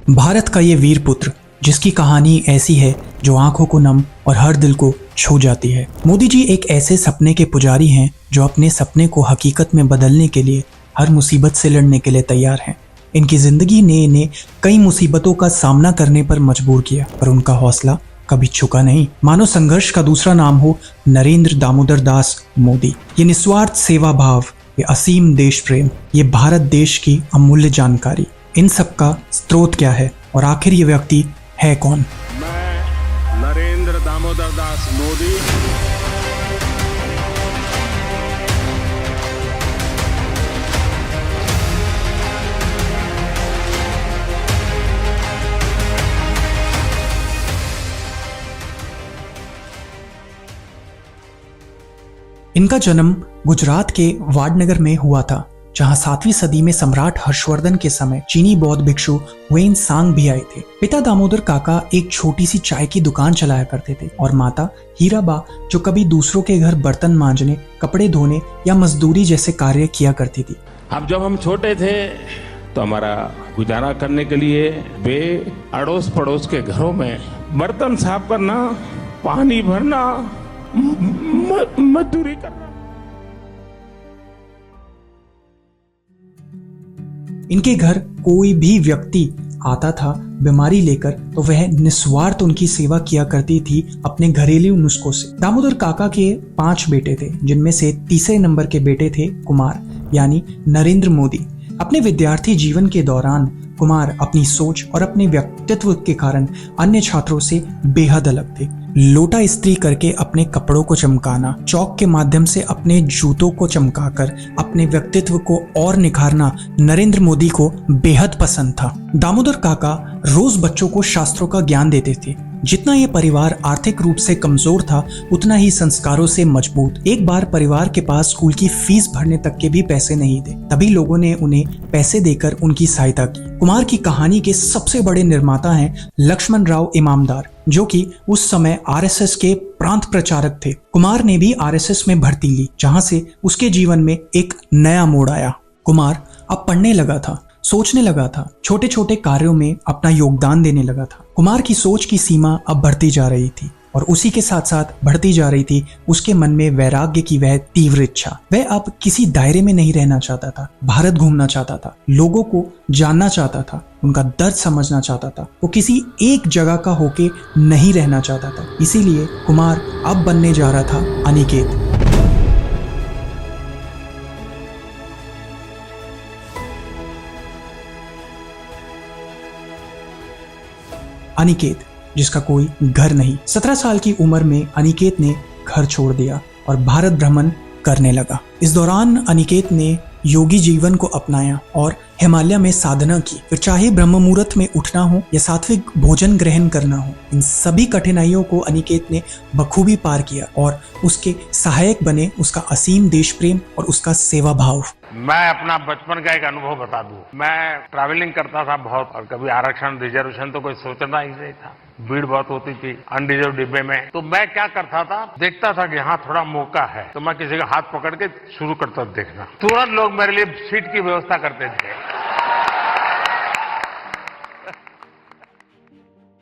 भारत का ये वीर पुत्र जिसकी कहानी ऐसी है जो आंखों को नम और हर दिल को छू जाती है। मोदी जी एक ऐसे सपने के पुजारी हैं जो अपने सपने को हकीकत में बदलने के लिए हर मुसीबत से लड़ने के लिए तैयार हैं। इनकी जिंदगी ने इन्हें कई मुसीबतों का सामना करने पर मजबूर किया, पर उनका हौसला कभी झुका नहीं। मानव संघर्ष का दूसरा नाम हो नरेंद्र दामोदर दास मोदी। ये निस्वार्थ सेवा भाव, ये असीम देश प्रेम, ये भारत देश की अमूल्य जानकारी, इन सब का स्रोत क्या है और आखिर ये व्यक्ति है कौन? मैं नरेंद्र दामोदर दास मोदी इनका जन्म गुजरात के वाडनगर में हुआ था, जहां 7वीं सदी में सम्राट हर्षवर्धन के समय चीनी बौद्ध भिक्षु हुएन सांग भी आए थे। पिता दामोदर काका एक छोटी सी चाय की दुकान चलाया करते थे और माता हीराबा जो कभी दूसरों के घर बर्तन मांजने, कपड़े धोने या मजदूरी जैसे कार्य किया करती थी। अब जब हम छोटे थे तो हमारा गुजारा करने के लिए वे अड़ोस पड़ोस के घरों में बर्तन साफ करना, पानी भरना, मजदूरी करना। इनके घर कोई भी व्यक्ति आता था बीमारी लेकर तो वह निस्वार्थ उनकी सेवा किया करती थी अपने घरेलू नुस्खों से। दामोदर काका के 5 बेटे थे, जिनमें से तीसरे नंबर के बेटे थे कुमार यानी नरेंद्र मोदी। अपने विद्यार्थी जीवन के दौरान कुमार अपनी सोच और अपने व्यक्तित्व के कारण अन्य छात्रों से बेहद अलग थे। लोटा इस्त्री करके अपने कपड़ों को चमकाना, चौक के माध्यम से अपने जूतों को चमकाकर अपने व्यक्तित्व को और निखारना नरेंद्र मोदी को बेहद पसंद था। दामोदर काका रोज बच्चों को शास्त्रों का ज्ञान देते थे। जितना ये परिवार आर्थिक रूप से कमजोर था, उतना ही संस्कारों से मजबूत। एक बार परिवार के पास स्कूल की फीस भरने तक के भी पैसे नहीं थे, तभी लोगों ने उन्हें पैसे देकर उनकी सहायता की। कुमार की कहानी के सबसे बड़े निर्माता हैं लक्ष्मण राव इनामदार, जो कि उस समय आरएसएस के प्रांत प्रचारक थे। कुमार ने भी आरएसएस में भर्ती ली, जहां से उसके जीवन में एक नया मोड़ आया। कुमार अब पढ़ने लगा था, सोचने लगा था, छोटे छोटे कार्यों में अपना योगदान देने लगा था। कुमार की सोच की सीमा अब बढ़ती जा रही थी और उसी के साथ साथ बढ़ती जा रही थी उसके मन में वैराग्य की वह तीव्र इच्छा। वह अब किसी दायरे में नहीं रहना चाहता था, भारत घूमना चाहता था, लोगों को जानना चाहता था, उनका दर्द समझना चाहता था। वो किसी एक जगह का होके नहीं रहना चाहता था। इसीलिए कुमार अब बनने जा रहा था अनिकेत। अनिकेत जिसका कोई घर नहीं। 17 साल की उम्र में अनिकेत ने घर छोड़ दिया और भारत भ्रमण करने लगा। इस दौरान अनिकेत ने योगी जीवन को अपनाया और हिमालय में साधना की। फिर चाहे ब्रह्म मुहूर्त में उठना हो या सात्विक भोजन ग्रहण करना हो, इन सभी कठिनाइयों को अनिकेत ने बखूबी पार किया और उसके सहायक बने उसका असीम देश प्रेम और उसका सेवा भाव। मैं अपना बचपन का एक अनुभव बता दूं। मैं ट्रैवलिंग करता था बहुत, और कभी आरक्षण रिजर्वेशन तो कोई सोचना ही नहीं था। भीड़ बहुत होती थी अनरिजर्व डिब्बे में। तो मैं क्या करता था, देखता था कि यहाँ थोड़ा मौका है तो मैं किसी का हाथ पकड़ के शुरू करता देखना। तुरंत लोग मेरे लिए सीट की व्यवस्था करते थे।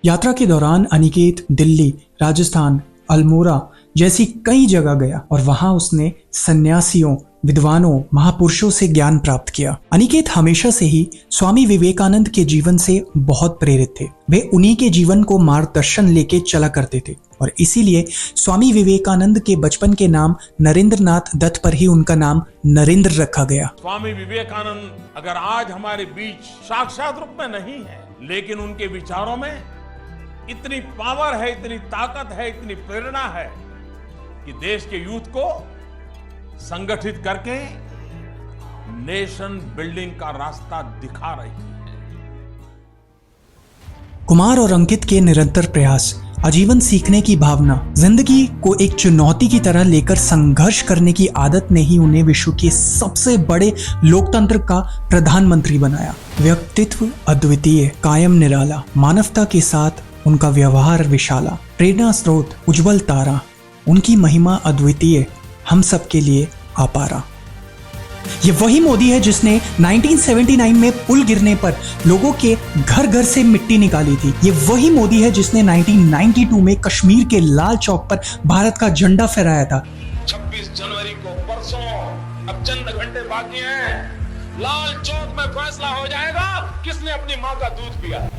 यात्रा के दौरान अनिकेत दिल्ली, राजस्थान, अल्मोड़ा जैसी कई जगह गया और वहां उसने सन्यासियों, विद्वानों, महापुरुषों से ज्ञान प्राप्त किया। अनिकेत हमेशा से ही स्वामी विवेकानंद के जीवन से बहुत प्रेरित थे। वे उन्हीं के जीवन को मार्गदर्शन लेके चला करते थे और इसीलिए स्वामी विवेकानंद के बचपन के नाम नरेंद्र नाथ दत्त पर ही उनका नाम नरेंद्र रखा गया। स्वामी विवेकानंद अगर आज हमारे बीच साक्षात रूप में नहीं है, लेकिन उनके विचारों में इतनी पावर है, इतनी ताकत है, इतनी प्रेरणा है कि देश के यूथ को संगठित करके नेशन बिल्डिंग का रास्ता दिखा रही है। कुमार और अंकित के निरंतर प्रयास, आजीवन सीखने की भावना, जिंदगी को एक चुनौती की तरह लेकर संघर्ष करने की आदत ने ही उन्हें विश्व के सबसे बड़े लोकतंत्र का प्रधानमंत्री बनाया। व्यक्तित्व अद्वितीय, कायम निराला, मानवता के साथ उनका व्यवहार विशाला, प्रेरणा स्रोत उज्जवल तारा, उनकी महिमा अद्वितीय, हम सबके लिए अपारा। ये वही मोदी है जिसने 1979 में पुल गिरने पर लोगों के घर घर से मिट्टी निकाली थी। ये वही मोदी है जिसने 1992 में कश्मीर के लाल चौक पर भारत का झंडा फहराया था। 26 जनवरी को परसों, अब चंद घंटे बाकी हैं, लाल चौक में फैसला हो जाएगा किसने अपनी मां का दूध पिया।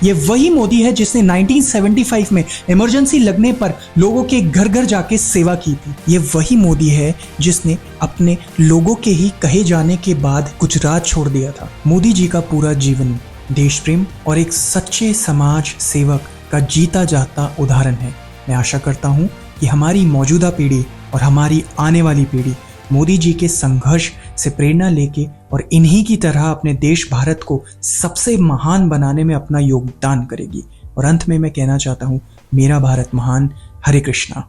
ये वही मोदी है जिसने 1975 में इमरजेंसी लगने पर लोगों के घर घर जाके सेवा की थी। ये वही मोदी है जिसने अपने लोगों के ही कहे जाने के बाद गुजरात छोड़ दिया था। मोदी जी का पूरा जीवन देश प्रेम और एक सच्चे समाज सेवक का जीता जाता उदाहरण है। मैं आशा करता हूँ कि हमारी मौजूदा पीढ़ी और हमारी आने वाली पीढ़ी मोदी जी के संघर्ष से प्रेरणा लेके और इन्हीं की तरह अपने देश भारत को सबसे महान बनाने में अपना योगदान करेगी। और अंत में मैं कहना चाहता हूँ, मेरा भारत महान। हरे कृष्णा।